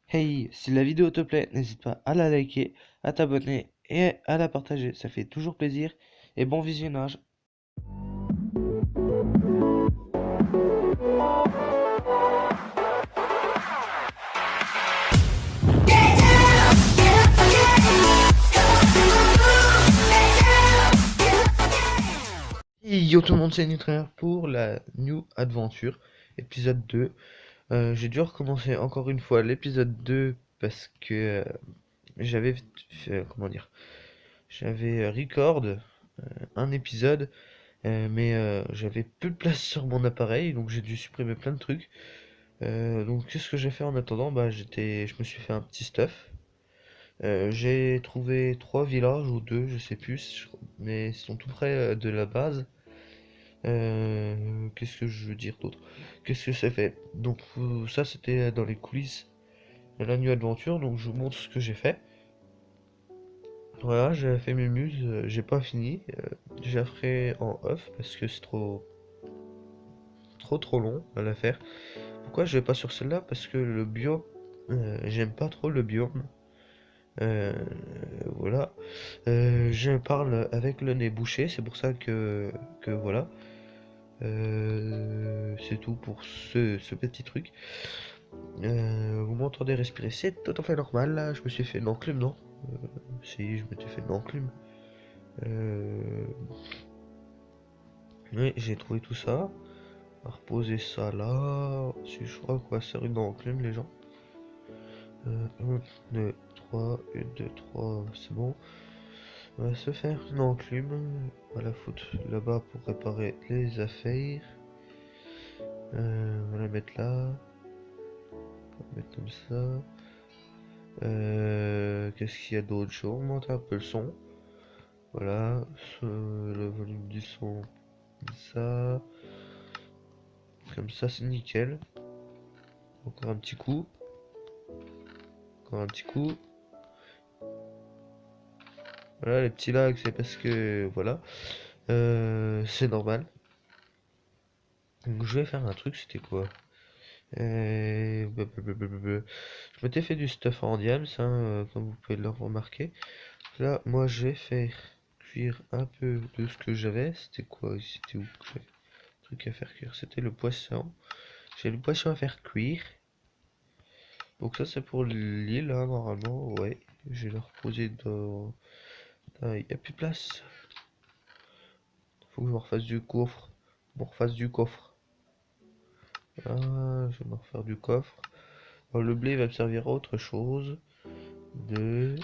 Hey, si la vidéo te plaît, n'hésite pas à la liker, à t'abonner et à la partager, ça fait toujours plaisir et bon visionnage. Yo tout le monde, c'est Nutraire pour la New Adventure, épisode 2. J'ai dû recommencer encore une fois l'épisode 2 parce que j'avais comment dire, j'avais record un épisode, mais j'avais plus de place sur mon appareil, donc j'ai dû supprimer plein de trucs. Donc qu'est-ce que j'ai fait en attendant? Bah je me suis fait un petit stuff. J'ai trouvé trois villages ou deux, je sais plus, mais ils sont tout près de la base. Qu'est-ce que je veux dire d'autre? Qu'est-ce que ça fait? Donc ça c'était dans les coulisses de la New Adventure, donc je vous montre ce que j'ai fait. Voilà, j'ai fait mes muses, j'ai pas fini. Je la ferai en off parce que c'est trop long à la faire. Pourquoi je vais pas sur celle-là? Parce que le biome, j'aime pas trop le biome. Euh, voilà. Je parle avec le nez bouché, c'est pour ça que voilà. C'est tout pour ce petit truc. Vous m'entendez respirer, c'est tout à fait normal. Là, je me suis fait une enclume, non? Si, je m'étais fait une enclume. Euh, oui, j'ai trouvé tout ça. On va reposer ça là. Si je crois qu'on va se faire une enclume, les gens. 1, 2, 3, 1, 2, 3, c'est bon. On va se faire une enclume. On va la foutre là-bas pour réparer les affaires. On va la mettre là. On va mettre comme ça. Qu'est-ce qu'il y a d'autre? Je vais augmenter un peu le son. Voilà. Le volume du son. Ça. Comme ça, c'est nickel. Encore un petit coup. Encore un petit coup. Voilà, les petits lags, c'est parce que. Voilà. C'est normal. Donc, je vais faire un truc, c'était quoi? Blablabla. Je m'étais fait du stuff en diams, hein, comme vous pouvez le remarquer. Là, moi, je vais faire cuire un peu de ce que j'avais. C'était quoi? C'était où que j'avais un truc à faire cuire? C'était le poisson. J'ai le poisson à faire cuire. Donc ça, c'est pour l'île, hein, normalement. Ouais, je vais le reposer dans... Il n'y a plus de place. Faut que je me refasse du coffre. Je me refasse du coffre. Ah, je vais me refaire du coffre. Alors, le blé va me servir à autre chose. Deux,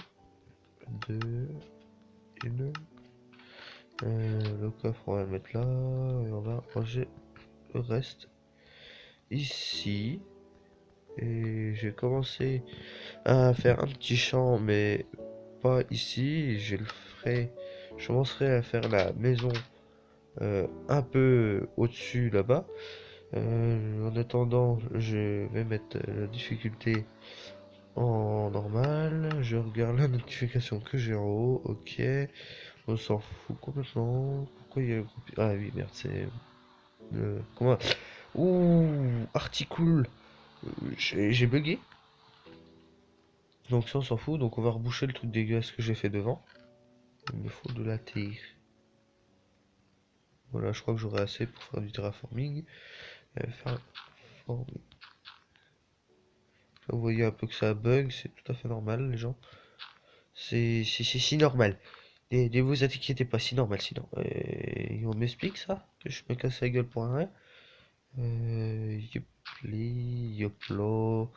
deux, une. Le coffre, on va le mettre là. Et on va ranger le reste ici. Et j'ai commencé à faire un petit champ, mais pas ici. Je le ferai. Je commencerai à faire la maison un peu au-dessus là-bas. En attendant, je vais mettre la difficulté en normal. Je regarde la notification que j'ai en haut. Ok. On s'en fout complètement. Pourquoi il y a le groupe... Ah oui, merde, c'est... Comment... Ouh, articule. J'ai bugué. Donc ça, on s'en fout. Donc on va reboucher le truc dégueulasse que j'ai fait devant. Il me faut de la terre. Voilà, je crois que j'aurai assez pour faire du terraforming. Faire... Vous voyez un peu que ça bug, c'est tout à fait normal, les gens. C'est si normal. Ne vous inquiétez pas, si normal, sinon. On m'explique ça? Que je me casse la gueule pour un rien? Yopli, yoplo.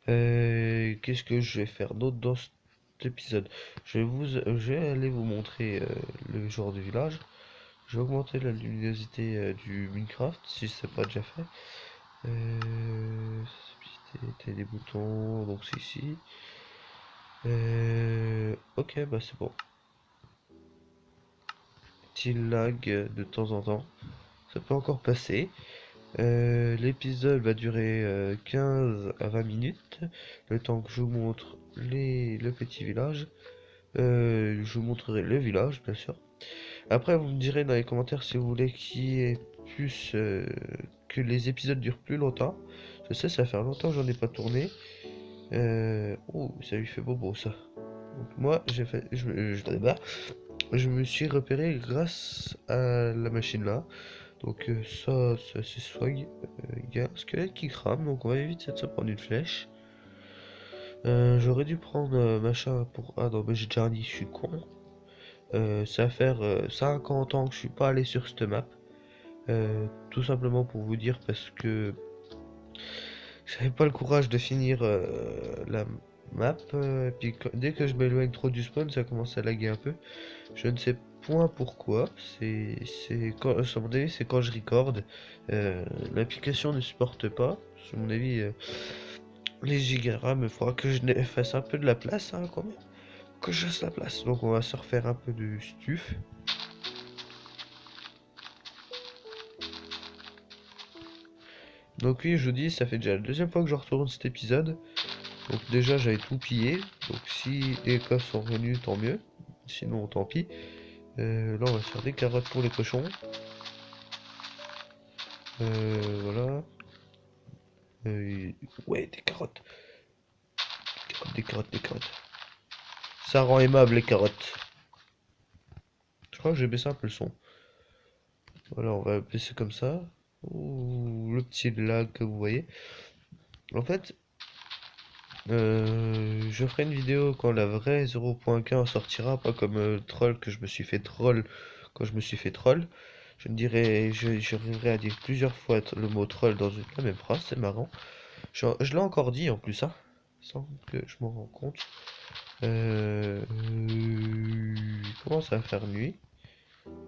Qu'est-ce que je vais faire d'autre dans cet épisode? Je vais aller vous montrer le genre de village. Je vais augmenter la luminosité du Minecraft si c'est pas déjà fait. Sensibilité des boutons, donc c'est ici. Ok, bah c'est bon. Petit lag de temps en temps. Ça peut encore passer. L'épisode va durer 15 à 20 minutes. Le temps que je vous montre le petit village. Je vous montrerai le village, bien sûr. Après, vous me direz dans les commentaires si vous voulez qu'il y ait plus... que les épisodes durent plus longtemps. Je sais, ça va faire longtemps que j'en ai pas tourné. Oh, ça lui fait beau ça. Donc moi, j'ai fait, je me suis repéré grâce à la machine là. Donc ça c'est swag. Il y a un squelette qui crame, donc on va éviter de se prendre une flèche. J'aurais dû prendre machin pour... Ah non, mais j'ai déjà dit, je suis con. Ça va faire 50 ans que je suis pas allé sur cette map. Tout simplement pour vous dire parce que j'avais pas le courage de finir la map. Puis dès que je m'éloigne trop du spawn, ça commence à laguer un peu. Je ne sais point pourquoi. C'est quand, à mon avis, c'est quand je record. L'application ne supporte pas. À mon avis, les gigaram, il faudra que fasse un peu de la place, hein, quand même. Que je fasse la place. Donc on va se refaire un peu de stuff. Donc oui, je vous dis, ça fait déjà la deuxième fois que je retourne cet épisode. Donc déjà, j'avais tout pillé. Donc si les coffres sont revenus, tant mieux. Sinon, tant pis. Là, on va se faire des carottes pour les cochons. Voilà. Ouais, des carottes. Des carottes, des carottes. Ça rend aimable les carottes. Je crois que j'ai baissé un peu le son. Voilà, on va baisser comme ça. Ouh, le petit lag que vous voyez. En fait, je ferai une vidéo quand la vraie 0.15 sortira, pas comme troll que je me suis fait troll quand je me suis fait troll. Je ne dirais, j'arriverai à dire plusieurs fois le mot troll dans la même phrase, c'est marrant. Je l'ai encore dit en plus, hein, sans que je m'en rende compte. Il commence à faire nuit,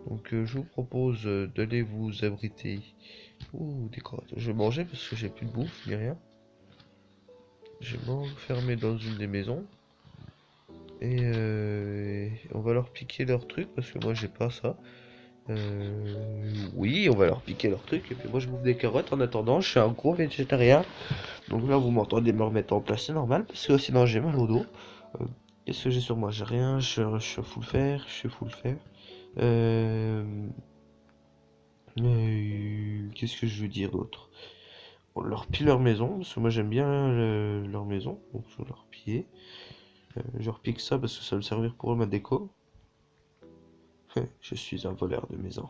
donc je vous propose d'aller vous abriter. Ouh, des crottes. Je vais manger parce que j'ai plus de bouffe ni rien. Je vais m'enfermer dans une des maisons. Et on va leur piquer leur truc parce que moi j'ai pas ça. Oui, on va leur piquer leur truc. Et puis moi je bouffe des carottes en attendant. Je suis un gros végétarien. Donc là vous m'entendez me remettre en place, c'est normal. Parce que sinon j'ai mal au dos. Qu'est-ce que j'ai sur moi? J'ai rien. Je suis full fer. Je suis full fer. Euh, Qu'est-ce que je veux dire d'autre? On leur pille leur maison. Parce que moi j'aime bien leur maison. Donc je vais leur piller. Je leur pique ça parce que ça va me servir pour ma déco. Je suis un voleur de maison.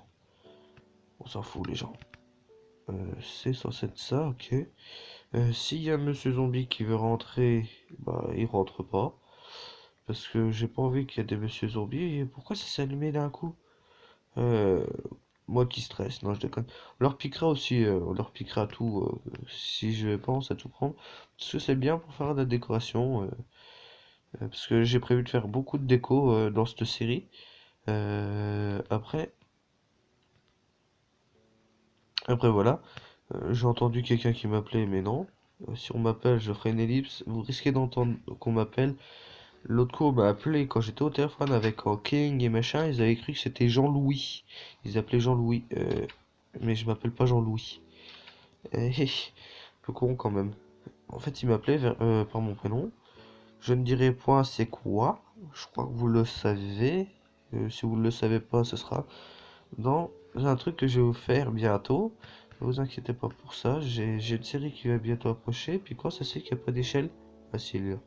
On s'en fout, les gens. C'est censé être ça, ok. S'il y a Monsieur Zombie qui veut rentrer, bah il rentre pas. Parce que j'ai pas envie qu'il y ait des Monsieur Zombie. Et pourquoi ça s'est allumé d'un coup? Euh, Moi qui stresse, non je déconne. On leur piquera aussi, on leur piquera tout si je pense à tout prendre. Parce que c'est bien pour faire de la décoration. Parce que j'ai prévu de faire beaucoup de déco dans cette série. Après, voilà. J'ai entendu quelqu'un qui m'appelait, mais non. Si on m'appelle, je ferai une ellipse. Vous risquez d'entendre qu'on m'appelle. L'autre coup, on m'a appelé quand j'étais au téléphone avec King et machin. Ils avaient cru que c'était Jean-Louis. Ils appelaient Jean-Louis. Mais je m'appelle pas Jean-Louis. Un peu con quand même. En fait, il m'appelait par mon prénom. Je ne dirai point c'est quoi. Je crois que vous le savez. Si vous ne le savez pas, ce sera dans un truc que je vais vous faire bientôt. Ne vous inquiétez pas pour ça. J'ai une série qui va bientôt approcher. Puis quand ça c'est qu'il n'y a pas d'échelle, facile.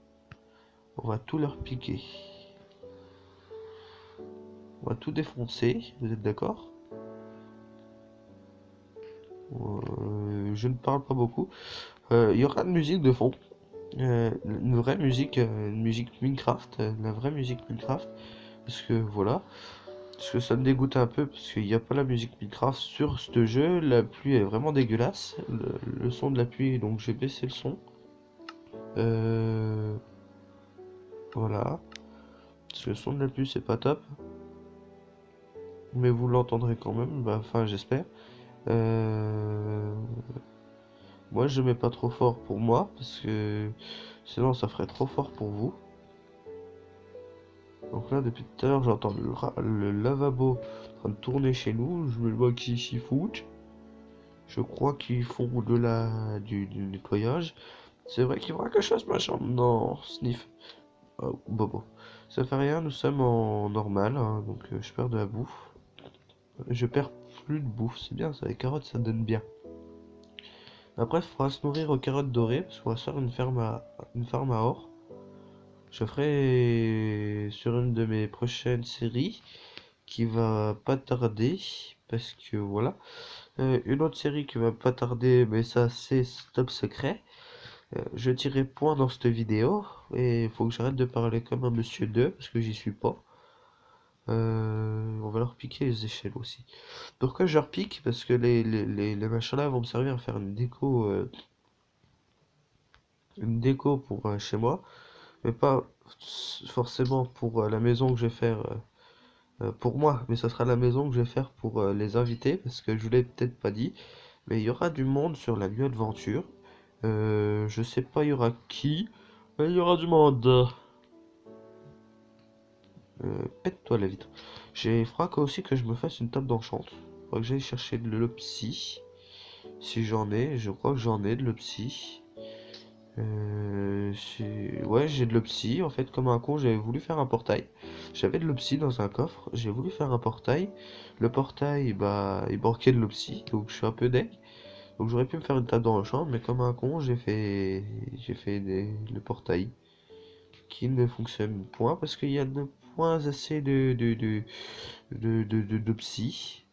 On va tout leur piquer. On va tout défoncer. Vous êtes d'accord? Je ne parle pas beaucoup. Il y aura de musique de fond. Une vraie musique, une musique Minecraft. La vraie musique Minecraft. Parce que voilà. Parce que ça me dégoûte un peu parce qu'il n'y a pas la musique Minecraft sur ce jeu. La pluie est vraiment dégueulasse. Le son de la pluie, donc j'ai baissé le son. Euh, voilà. Parce que le son de la pluie, c'est pas top. Mais vous l'entendrez quand même. Bah, enfin, j'espère. Euh, Moi, je mets pas trop fort pour moi. Parce que sinon, ça ferait trop fort pour vous. Donc là, depuis tout à l'heure, j'entends le lavabo en train de tourner chez nous. Je me vois qu'ils s'y foutent. Je crois qu'ils font du nettoyage. C'est vrai qu'il faudra que je fasse ma chambre. Non, sniff. Oh, bobo. Ça fait rien, nous sommes en normal, hein, donc je perds de la bouffe. Je perds plus de bouffe, c'est bien ça, les carottes ça donne bien. Après, il faudra se nourrir aux carottes dorées, parce qu'on va se faire une ferme à or. Je ferai sur une de mes prochaines séries qui va pas tarder, parce que voilà. Une autre série qui va pas tarder, mais ça c'est top secret. Je tirerai point dans cette vidéo, et il faut que j'arrête de parler comme un monsieur 2, parce que j'y suis pas. On va leur piquer les échelles aussi. Pourquoi je leur pique? Parce que les machins là vont me servir à faire une déco pour chez moi, mais pas forcément pour la maison que je vais faire pour moi, mais ça sera la maison que je vais faire pour les invités, parce que je vous l'ai peut-être pas dit, mais il y aura du monde sur la nuit aventure. Je sais pas, il y aura qui, mais il y aura du monde. Pète-toi la vitre. J'ai faudra aussi que je me fasse une table d'enchante. Faudra que j'aille chercher de l'opsie. Si j'en ai, je crois que j'en ai de l'opsie. Ouais, j'ai de l'opsie. En fait, comme un con, j'avais voulu faire un portail. J'avais de l'opsie dans un coffre. J'ai voulu faire un portail. Le portail, bah, il manquait de l'opsie. Donc, je suis un peu deg. Donc, j'aurais pu me faire une table d'enchant. Mais comme un con, j'ai fait le portail qui ne fonctionne point parce qu'il y a de point assez de psy.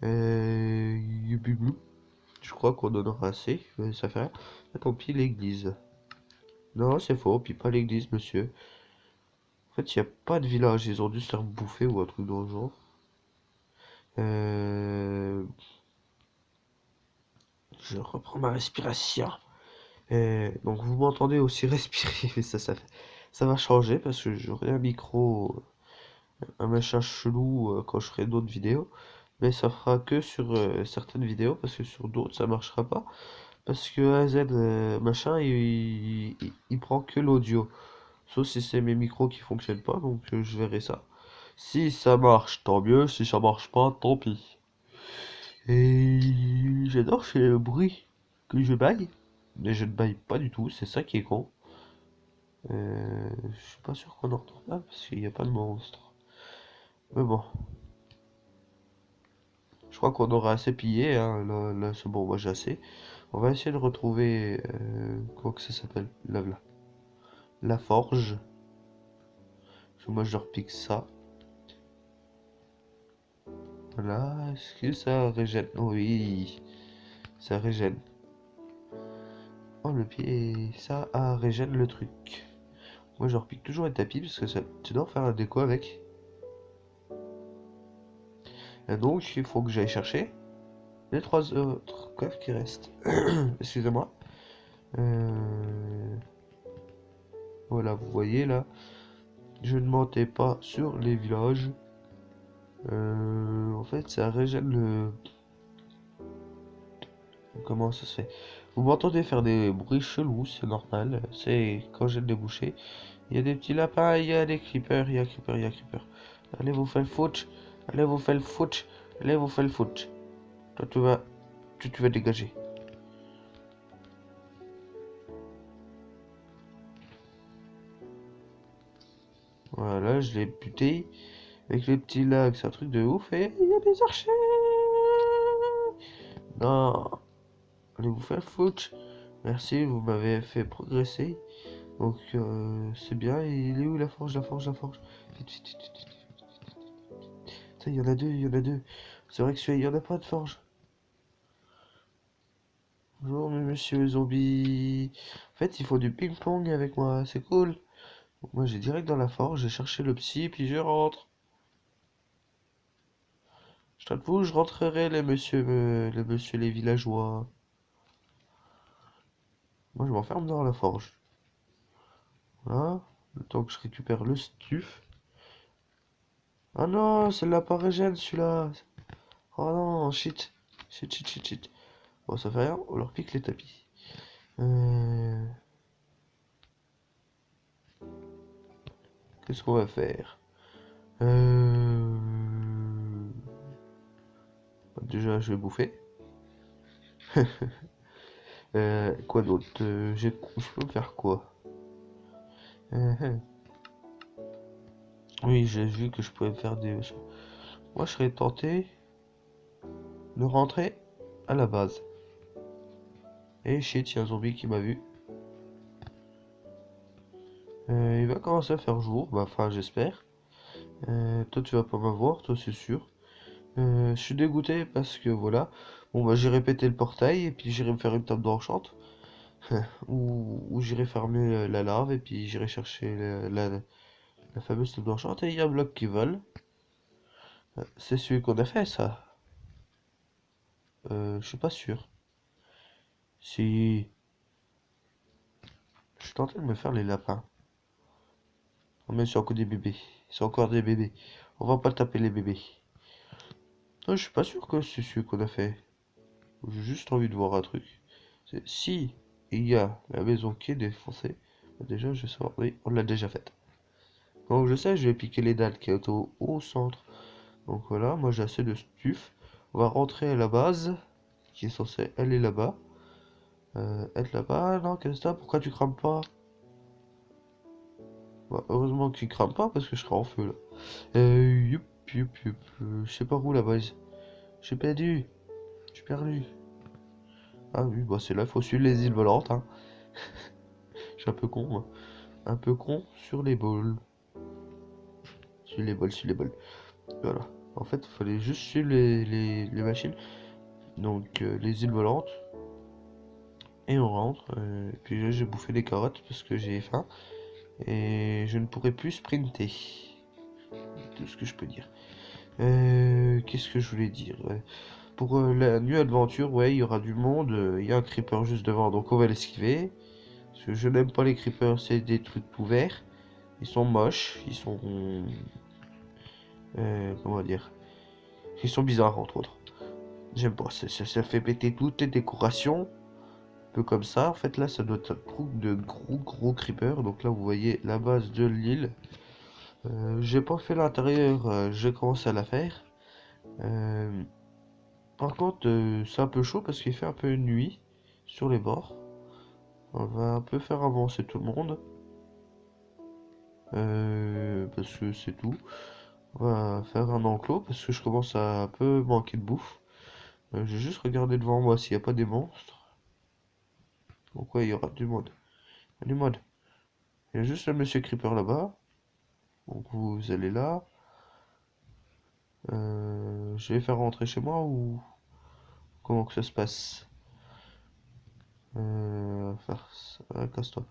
Youpiblou. Je crois qu'on en aura assez, mais ça fait rien. Ah, tant pis, l'église. Non, c'est faux, puis pas l'église, monsieur. En fait, il n'y a pas de village, ils ont dû se faire bouffer ou un truc dans le genre. Euh, Je reprends ma respiration. Donc vous m'entendez aussi respirer, mais ça va changer parce que j'aurai un micro, un machin chelou quand je ferai d'autres vidéos. Mais ça fera que sur certaines vidéos parce que sur d'autres ça marchera pas. Parce que AZ machin il prend que l'audio. Sauf si c'est mes micros qui fonctionnent pas, donc je verrai ça. Si ça marche, tant mieux. Si ça marche pas, tant pis. Et j'adore chez le bruit que je baille. Mais je ne baille pas du tout, c'est ça qui est con. Je suis pas sûr qu'on en retrouve là parce qu'il n'y a pas de monstre. Mais bon, je crois qu'on aura assez pillé, hein. Là, c'est bon, moi j'ai assez. On va essayer de retrouver quoi que ça s'appelle. Là, là. La forge. Moi je leur pique ça. Voilà. Est-ce que ça régène? Oui. Ça régène. Oh le pied. Ça régène le truc. Moi je repique toujours un tapis parce que ça, tu dois faire un déco avec. Et donc il faut que j'aille chercher les trois autres coffres qui restent. Excusez-moi. Euh, Voilà, vous voyez là. Je ne mentais pas sur les villages. En fait, ça régène le. Comment ça se fait? Vous m'entendez faire des bruits chelous, c'est normal. C'est quand j'ai débouché. Il y a des petits lapins, il y a des creepers, il y a creepers, il y a creepers. Allez vous faire le foot. Allez vous faire le foot. Allez vous faire le foot. Toi tu vas dégager. Voilà, je l'ai buté. Avec les petits lags, c'est un truc de ouf. Et il y a des archers. Non. Allez vous faire le foot. Merci, vous m'avez fait progresser. Donc c'est bien. Et il est où la forge, la forge, la forge? Vite, vite, vite, vite, vite. Ça, il y en a deux, il y en a deux. C'est vrai que celui-là, il y en a pas de forge. Bonjour, monsieur zombie. En fait, il faut du ping-pong avec moi, c'est cool. Donc, moi, j'ai direct dans la forge, j'ai cherché le psy, puis je rentre. Je traite vous, je rentrerai les villageois. Moi, je m'enferme dans la forge. Voilà. Le temps que je récupère le stuff. Ah non, c'est la parégène, celui-là. Oh non, shit. Shit, shit, shit, shit. Bon, ça fait rien, on leur pique les tapis. Euh, Qu'est-ce qu'on va faire? Euh... Déjà, je vais bouffer. Quoi d'autre? Je peux me faire quoi? Euh, Oui, j'ai vu que je pouvais me faire des. Moi, je serais tenté de rentrer à la base. Et shit, il y a un zombie qui m'a vu. Il va commencer à faire jour, bah enfin j'espère. Toi tu vas pas m'avoir, toi c'est sûr. Je suis dégoûté parce que voilà. Bon bah j'irai péter le portail et puis j'irai me faire une table d'enchante. Ou j'irai fermer la larve et puis j'irai chercher la fameuse table d'enchante et il y a un bloc qui vole. C'est celui qu'on a fait ça. Je suis pas sûr. Si je suis tenté de me faire les lapins. Oh, mais c'est encore des bébés. C'est encore des bébés. On va pas taper les bébés. Non, je suis pas sûr que c'est celui qu'on a fait. J'ai juste envie de voir un truc. Si il y a la maison qui est défoncée, bah déjà je sais, oui, on l'a déjà faite. Donc je sais, je vais piquer les dalles qui est au centre. Donc voilà, moi j'ai assez de stuff. On va rentrer à la base, qui est censée aller là-bas. Être là-bas, non, qu'est-ce que t'as? Pourquoi tu crames pas? Bah, heureusement que tu crames pas parce que je serai en feu là. Youp, youp, youp. Je sais pas où la base. J'ai perdu. J'ai perdu. Ah oui, bah c'est là, il faut suivre les îles volantes, hein. Je suis un peu con, moi. Un peu con sur les bols. Sur les bols, sur les bols. Voilà. En fait, il fallait juste suivre les machines. Donc, les îles volantes. Et on rentre. Et puis là, j'ai bouffé des carottes parce que j'ai faim. Et je ne pourrai plus sprinter. Tout ce que je peux dire. Qu'est-ce que je voulais dire? Ouais. Pour la nuit aventure, ouais, il y aura du monde. Il y a un creeper juste devant, donc on va l'esquiver. Parce que je n'aime pas les creepers, c'est des trucs tout verts. Ils sont moches, ils sont... comment dire? Ils sont bizarres, entre autres. J'aime pas, ça fait péter toutes les décorations. Un peu comme ça. En fait, là, ça doit être un truc de gros creepers. Donc là, vous voyez la base de l'île. J'ai pas fait l'intérieur, j'ai commencé à la faire. Euh, Par contre, c'est un peu chaud parce qu'il fait un peu nuit sur les bords. On va un peu faire avancer tout le monde. Parce que c'est tout. On va faire un enclos parce que je commence à un peu manquer de bouffe. Je vais juste regarder devant moi s'il n'y a pas des monstres. Donc ouais, il y aura du monde. Il y a du monde. Il y a juste le monsieur Creeper là-bas. Donc vous allez là. Je vais faire rentrer chez moi ou comment que ça se passe? On va faire ça. Ah, casse-toi.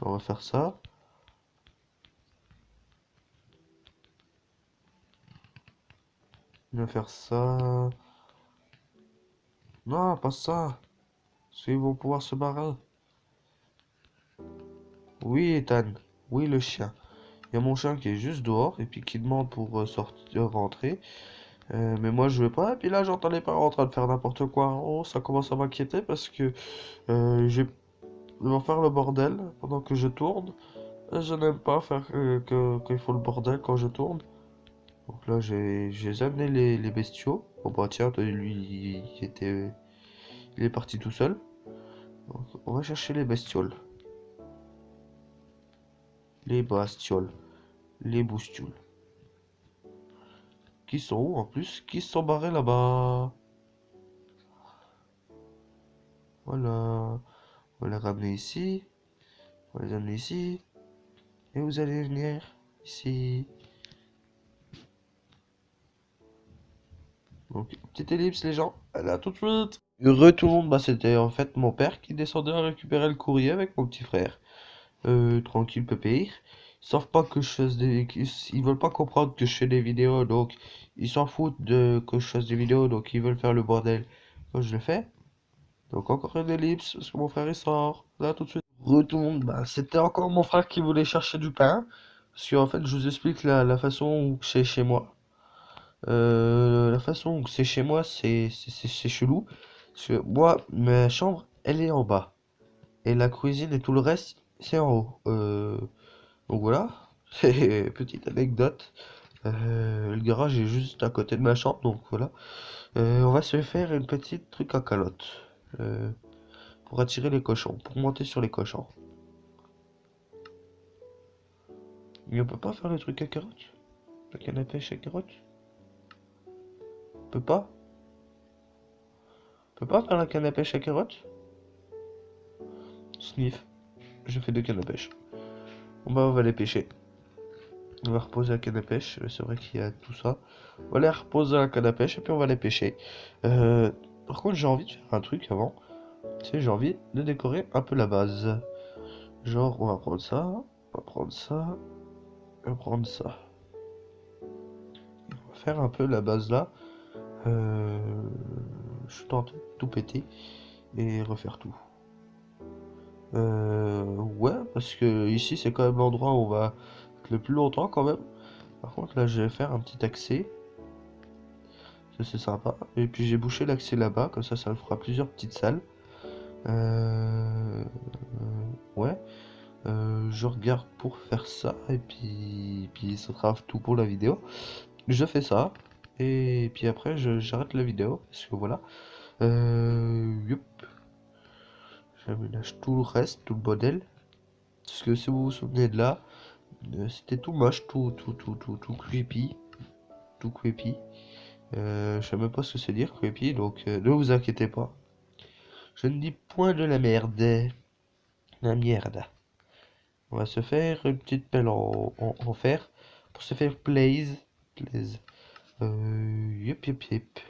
On va faire ça. On va faire ça. Non, pas ça. Parce qu'ils vont pouvoir se barrer. Oui, Ethan. Oui, le chien. Il y a mon chien qui est juste dehors et puis qui demande pour sortir, rentrer. Mais moi je veux pas. Et puis là j'entends les parents en train de faire n'importe quoi. Oh, ça commence à m'inquiéter parce que ils vont faire le bordel pendant que je tourne. Et je n'aime pas faire qu'il faut le bordel quand je tourne. Donc là j'ai amené les bestiaux. Bon bah tiens, lui il est parti tout seul. Donc on va chercher les bestioles. Les bestioles. Les boustioles. Qui sont où en plus? Qui se sont barrés là-bas? Voilà. On va les ramener ici. On va les amener ici. Et vous allez venir ici. Donc, petite ellipse, les gens. Allez, à tout de suite. Heureux tout le monde. Bah, c'était en fait mon père qui descendait à récupérer le courrier avec mon petit frère. Tranquille, pépère. Ils savent pas que je fasse des... Ils veulent pas comprendre que je fais des vidéos, donc ils s'en foutent de que je fasse des vidéos, donc ils veulent faire le bordel quand je le fais. Donc encore une ellipse, parce que mon frère il sort. Là tout de suite. Retourne, bah, c'était encore mon frère qui voulait chercher du pain. Parce qu'en fait, je vous explique la façon où c'est chez moi. La façon où c'est chez moi, c'est chelou. Parce que moi, ma chambre, elle est en bas. Et la cuisine et tout le reste, c'est en haut. Donc voilà. Petite anecdote. Le garage est juste à côté de ma chambre, donc voilà. On va se faire une petite truc à calotte. Euh, pour attirer les cochons, pour monter sur les cochons. Mais on peut pas faire le truc à carottes? Le canne à pêche à carottes? On peut pas? peut pas faire la canne à pêche à carottes? Sniff. Je fais 2 cannes à pêche. Bon bah on va les pêcher. On va reposer la canne à pêche. C'est vrai qu'il y a tout ça. On va les reposer la canne à pêche et puis on va les pêcher. Par contre j'ai envie de faire un truc avant. Tu sais, j'ai envie de décorer un peu la base. Genre on va prendre ça. On va prendre ça. On va prendre ça. On va faire un peu la base là. Je tente de tout péter et refaire tout. Ouais, parce que ici c'est quand même l'endroit où on va être le plus longtemps quand même. Par contre là je vais faire un petit accès. Ça c'est sympa. Et puis j'ai bouché l'accès là-bas, comme ça me fera plusieurs petites salles. Ouais. Je regarde pour faire ça et puis ça sera tout pour la vidéo. Je fais ça et puis après j'arrête la vidéo parce que voilà. Yup. J'aménage tout le reste, tout le modèle. Parce que si vous vous souvenez de là, c'était tout moche, tout creepy. Tout creepy. Je sais même pas ce que c'est dire creepy, donc ne vous inquiétez pas. Je ne dis point de la merde. La merde. On va se faire une petite pelle en fer. Pour se faire plaise. Plaise. Yep, yep, yep.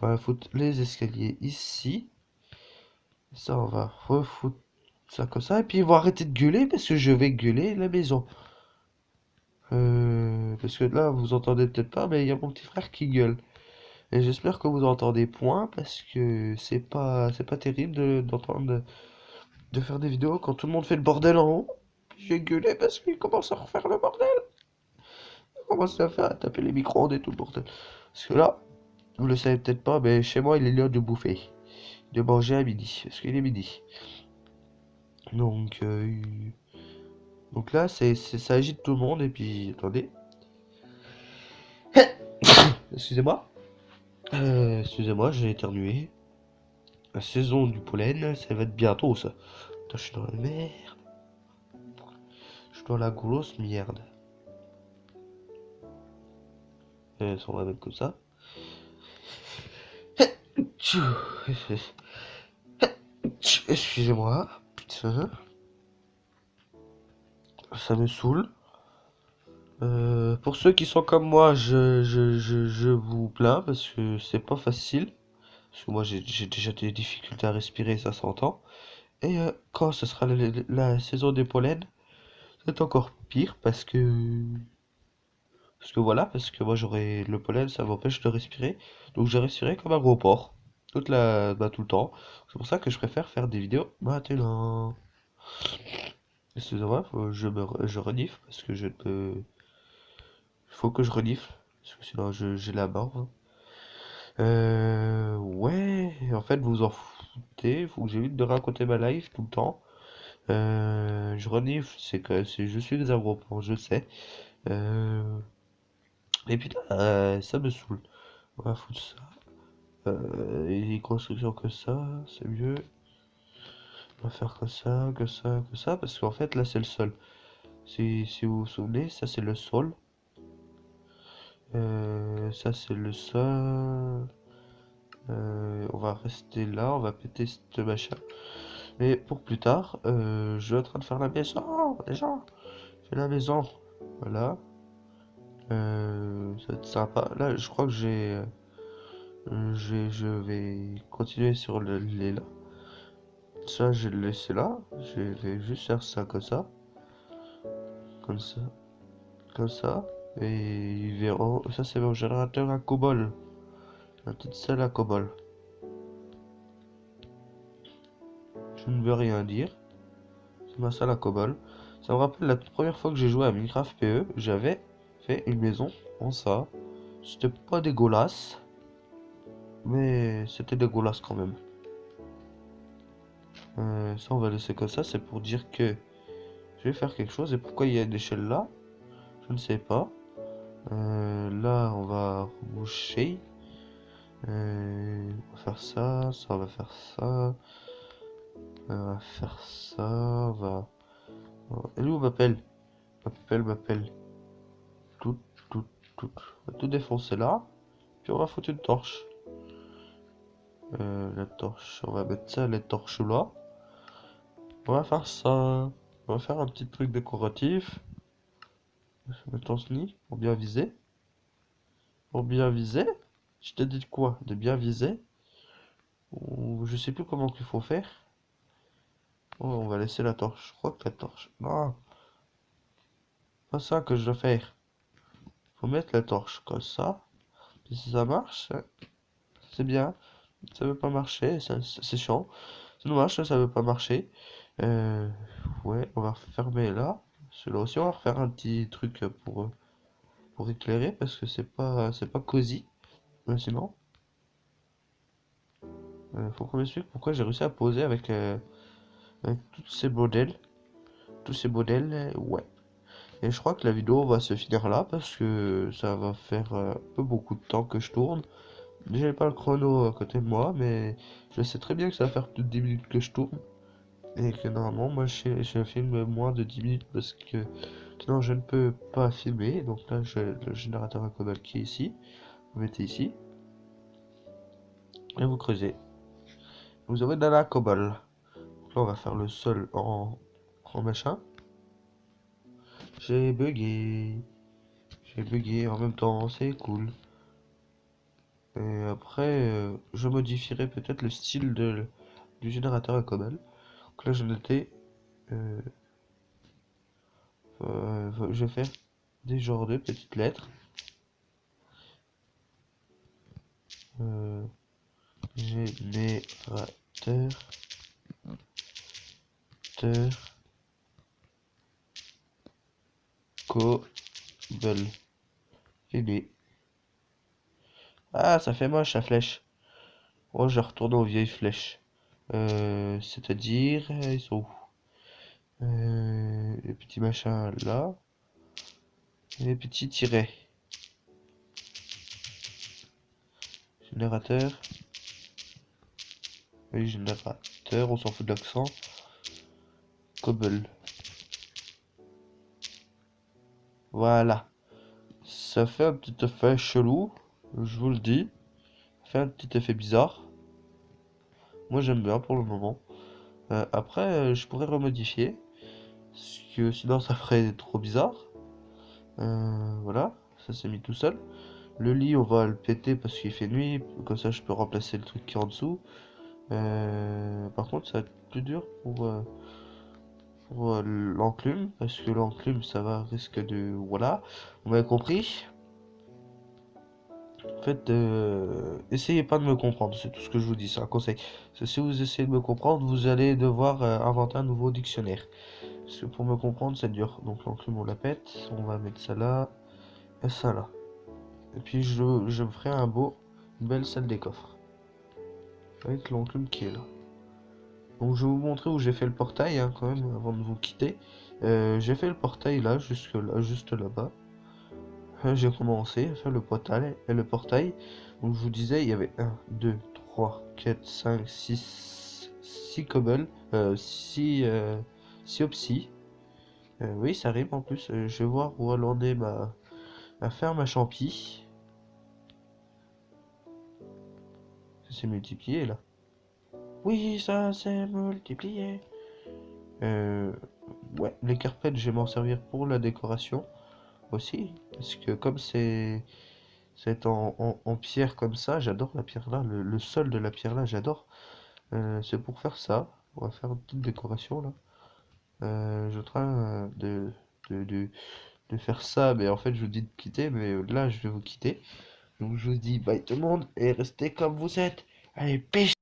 On va foutre les escaliers ici. Ça, on va refoutre ça comme ça. Et puis, ils vont arrêter de gueuler parce que je vais gueuler la maison. Parce que là, vous entendez peut-être pas, mais il y a mon petit frère qui gueule. Et j'espère que vous entendez point parce que c'est pas terrible d'entendre de faire des vidéos quand tout le monde fait le bordel en haut. J'ai gueulé parce qu'il commence à refaire le bordel. Il commence à faire à taper les micro-ondes et tout le bordel. Parce que là, vous le savez peut-être pas, mais chez moi, il est l'heure de bouffer. De manger à midi. Parce qu'il est midi. Donc, donc là, ça agite tout le monde. Et puis, attendez. Excusez-moi. Excusez-moi, j'ai éternué. La saison du pollen, ça va être bientôt ça. Putain, je suis dans la merde. Je suis dans la grosse merde. Ça, on va mettre comme ça. Excusez-moi. Putain. Ça me saoule. Pour ceux qui sont comme moi, je vous plains parce que c'est pas facile. Parce que moi j'ai déjà des difficultés à respirer, ça s'entend. Et quand ce sera la saison des pollens, c'est encore pire parce que voilà, parce que moi j'aurai le pollen, ça m'empêche de respirer. Donc je respirerai comme un gros porc. Tout le temps. C'est pour ça que je préfère faire des vidéos maintenant. Excusez-moi, je renifle parce que je ne peux. Il faut que je renifle. Parce que sinon j'ai la barbe. Ouais, en fait vous en foutez. Faut que j'évite de raconter ma life tout le temps. Je renifle, je suis un gros porc, je sais. Euh, et putain, ça me saoule. On va foutre ça. Et les constructions que ça, c'est mieux. On va faire que ça, parce qu'en fait là c'est le sol. Si vous vous souvenez, ça c'est le sol. Ça c'est le sol. On va rester là, on va péter ce machin. Mais pour plus tard, je suis en train de faire la maison, déjà. Je fais la maison. Voilà. Ça va être sympa. Là, je crois que je vais continuer sur le lait là. Ça, je vais le laisser là. Je vais juste faire ça comme ça. Comme ça. Comme ça. Et ils verront. Ça, c'est mon générateur à COBOL. La petite salle à COBOL. Je ne veux rien dire. C'est ma salle à COBOL. Ça me rappelle la toute première fois que j'ai joué à Minecraft PE. J'avais fait une maison en ça. C'était pas dégueulasse. Mais c'était dégueulasse quand même. Ça, on va laisser comme ça. C'est pour dire que je vais faire quelque chose. Et pourquoi il y a une échelle là? Je ne sais pas. Là, on va boucher. On va faire ça, ça, on va faire ça. On va faire ça, Elle est où m'appelle? M'appelle. Tout, tout, tout. On va tout défoncer là. Puis on va foutre une torche. La torche, on va mettre ça, les torches là. On va faire ça. On va faire un petit truc décoratif. Mettons ce nid pour bien viser. Pour bien viser? Je t'ai dit de quoi? De bien viser? Ou je sais plus comment qu'il faut faire. Oh, on va laisser la torche. Je crois que la torche. Non, pas ça que je dois faire. Faut mettre la torche comme ça. Puis si ça marche, c'est bien. Ça veut pas marcher, c'est chiant. C'est dommage, ça veut pas marcher. Euh, ouais, on va fermer là. Celui-là aussi, on va refaire un petit truc pour éclairer parce que c'est pas cosy. Sinon, faut qu'on m'explique pourquoi j'ai réussi à poser avec tous ces modèles. Tous ces modèles, ouais. Et je crois que la vidéo va se finir là parce que ça va faire un peu beaucoup de temps que je tourne. J'ai pas le chrono à côté de moi, mais je sais très bien que ça va faire plus de 10 minutes que je tourne. Et que normalement, moi je filme moins de 10 minutes parce que sinon je ne peux pas filmer. Donc là, j'ai le générateur à cobalt qui est ici. Vous mettez ici et vous creusez. Vous avez de la cobalt. Donc là, on va faire le sol en machin. J'ai bugué. J'ai bugué en même temps, c'est cool. Et après, je modifierai peut-être le style du générateur à cobalt. Donc là, je notais, euh, je vais faire des genres de petites lettres. Euh, générateur, teur, cobalt. Fini. Ah, ça fait moche, la flèche. Oh, je retourne aux vieilles flèches. C'est-à-dire, ils sont où? Les petits machins là. Et les petits tirets. Générateur. Oui, générateur, on s'en fout de l'accent. Cobble. Voilà. Ça fait un petit effet chelou, je vous le dis. Ça fait un petit effet bizarre. Moi j'aime bien pour le moment. Après, je pourrais remodifier. Parce que sinon ça ferait trop bizarre. Voilà, ça s'est mis tout seul. Le lit, on va le péter parce qu'il fait nuit. Comme ça, je peux remplacer le truc qui est en dessous. Par contre, ça va être plus dur pour l'enclume. Parce que l'enclume, ça va risque de... Voilà, vous m'avez compris. En fait, essayez pas de me comprendre, c'est tout ce que je vous dis, c'est un conseil. Parce que si vous essayez de me comprendre, vous allez devoir inventer un nouveau dictionnaire. Parce que pour me comprendre, c'est dur. Donc l'enclume, on la pète, on va mettre ça là, et ça là. Et puis je me ferai une belle salle des coffres. Avec l'enclume qui est là. Donc je vais vous montrer où j'ai fait le portail, hein, quand même, avant de vous quitter. J'ai fait le portail là, jusque là, juste là-bas. J'ai commencé à faire le portail. Et le portail, donc je vous disais, il y avait 1, 2, 3, 4, 5, 6 cobbles, 6 opsis. Oui, ça rime en plus. Je vais voir où elle en est ma ferme à champi. Ça s'est multiplié là. Oui, ça s'est multiplié. Euh, ouais, les carpettes, je vais m'en servir pour la décoration aussi. Parce que comme c'est en pierre comme ça, j'adore la pierre là. Le sol de la pierre là, j'adore. C'est pour faire ça. On va faire une petite décoration là. Je suis en train de, de, de faire ça, mais en fait je vous dis de quitter, mais là je vais vous quitter. Donc je vous dis bye tout le monde et restez comme vous êtes. Allez, pêche!